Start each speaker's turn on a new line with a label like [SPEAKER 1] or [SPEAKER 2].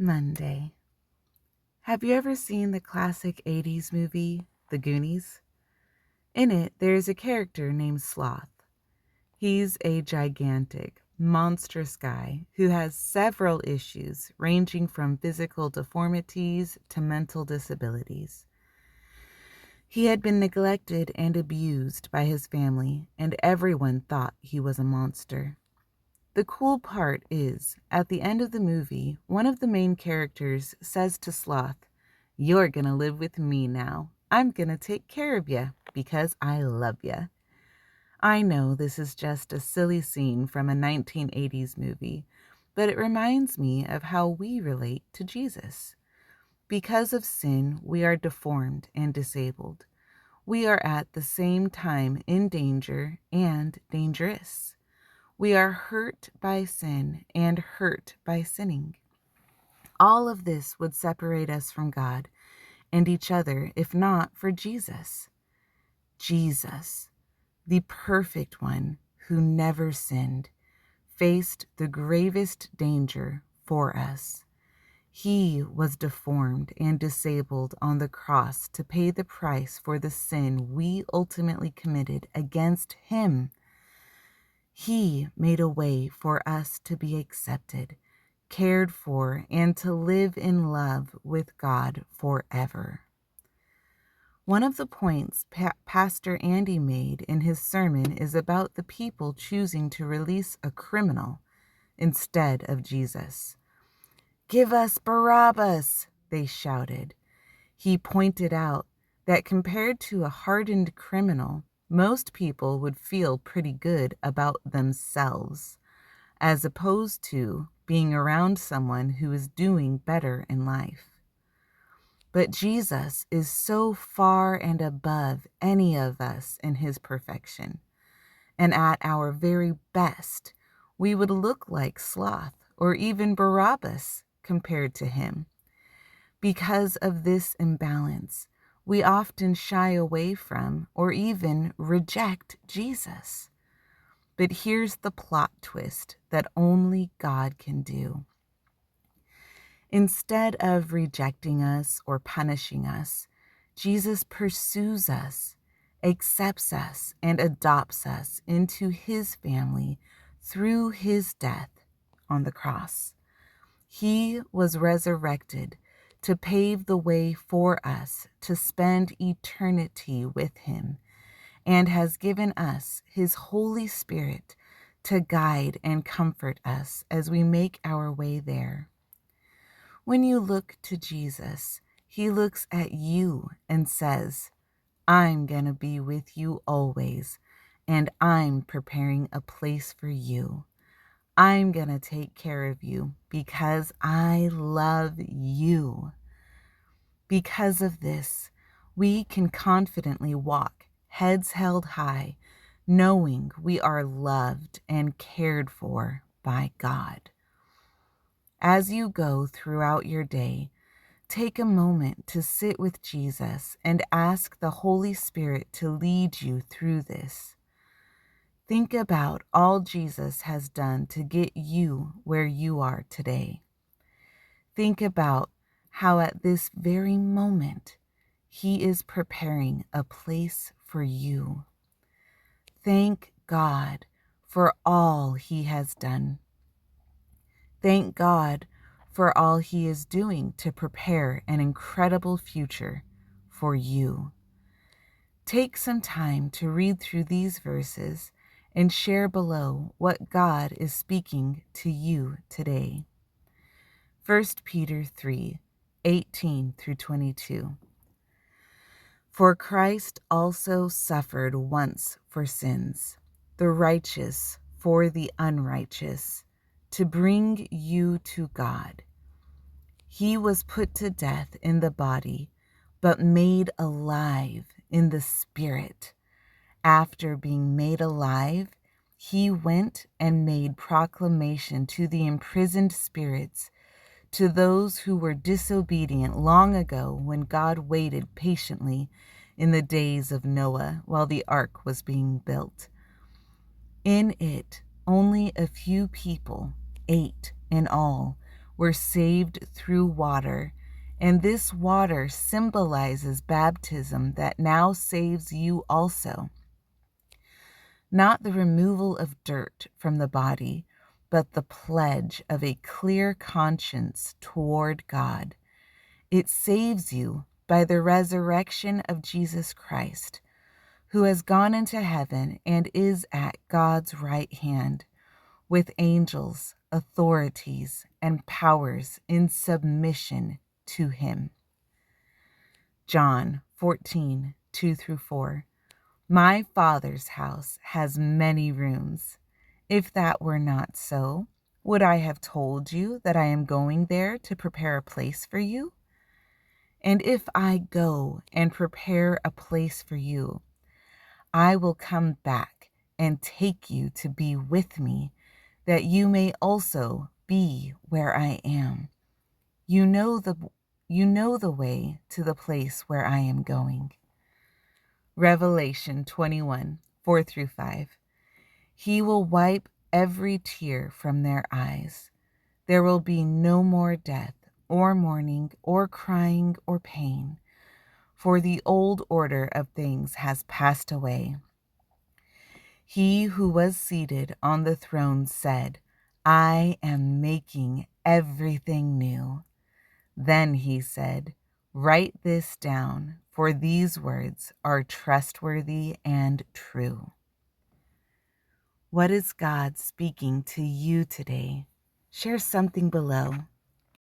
[SPEAKER 1] Monday. Have you ever seen the classic 80s movie, The Goonies? In it, there's a character named Sloth. He's a gigantic, monstrous guy who has several issues ranging from physical deformities to mental disabilities. He had been neglected and abused by his family, and everyone thought he was a monster. The cool part is, at the end of the movie, one of the main characters says to Sloth, "You're gonna live with me now. I'm gonna take care of you because I love you." I know this is just a silly scene from a 1980s movie, but it reminds me of how we relate to Jesus. Because of sin, we are deformed and disabled. We are at the same time in danger and dangerous. We are hurt by sin and hurt by sinning. All of this would separate us from God and each other if not for Jesus. Jesus, the perfect one who never sinned, faced the gravest danger for us. He was deformed and disabled on the cross to pay the price for the sin we ultimately committed against him. He made a way for us to be accepted, cared for, and to live in love with God forever. One of the points Pastor Andy made in his sermon is about the people choosing to release a criminal instead of Jesus. "Give us Barabbas," they shouted. He pointed out that compared to a hardened criminal, most people would feel pretty good about themselves, as opposed to being around someone who is doing better in life. But Jesus is so far and above any of us in his perfection. And at our very best, we would look like Sloth or even Barabbas compared to him. Because of this imbalance, we often shy away from or even reject Jesus. But here's the plot twist that only God can do. Instead of rejecting us or punishing us, Jesus pursues us, accepts us, and adopts us into his family through his death on the cross. He was resurrected to pave the way for us to spend eternity with him, and has given us his Holy Spirit to guide and comfort us as we make our way there. When you look to Jesus, he looks at you and says, "I'm going to be with you always, and I'm preparing a place for you. I'm going to take care of you because I love you." Because of this, we can confidently walk, heads held high, knowing we are loved and cared for by God. As you go throughout your day, take a moment to sit with Jesus and ask the Holy Spirit to lead you through this. Think about all Jesus has done to get you where you are today. Think about how at this very moment, he is preparing a place for you. Thank God for all he has done. Thank God for all he is doing to prepare an incredible future for you. Take some time to read through these verses and share below what God is speaking to you today. 1 Peter 3:18 through 22. For Christ also suffered once for sins, the righteous for the unrighteous, to bring you to God. He was put to death in the body, but made alive in the spirit. After being made alive, he went and made proclamation to the imprisoned spirits, to those who were disobedient long ago when God waited patiently in the days of Noah while the ark was being built. In it, only a few people, 8 in all, We're saved through water, and this water symbolizes baptism that now saves you also. Not the removal of dirt from the body, but the pledge of a clear conscience toward God. It saves you by the resurrection of Jesus Christ, who has gone into heaven and is at God's right hand, with angels, authorities, and powers in submission to him. John 14:2-4. My Father's house has many rooms. If that were not so, would I have told you that I am going there to prepare a place for you? And if I go and prepare a place for you, I will come back and take you to be with me, that you may also be where I am. You know the way to the place where I am going. Revelation 21:4-5. He will wipe every tear from their eyes. There will be no more death, or mourning, or crying, or pain, for the old order of things has passed away. He who was seated on the throne said, I am making everything new. Then he said, write this down, for these words are trustworthy and true. What is God speaking to you today? Share something below.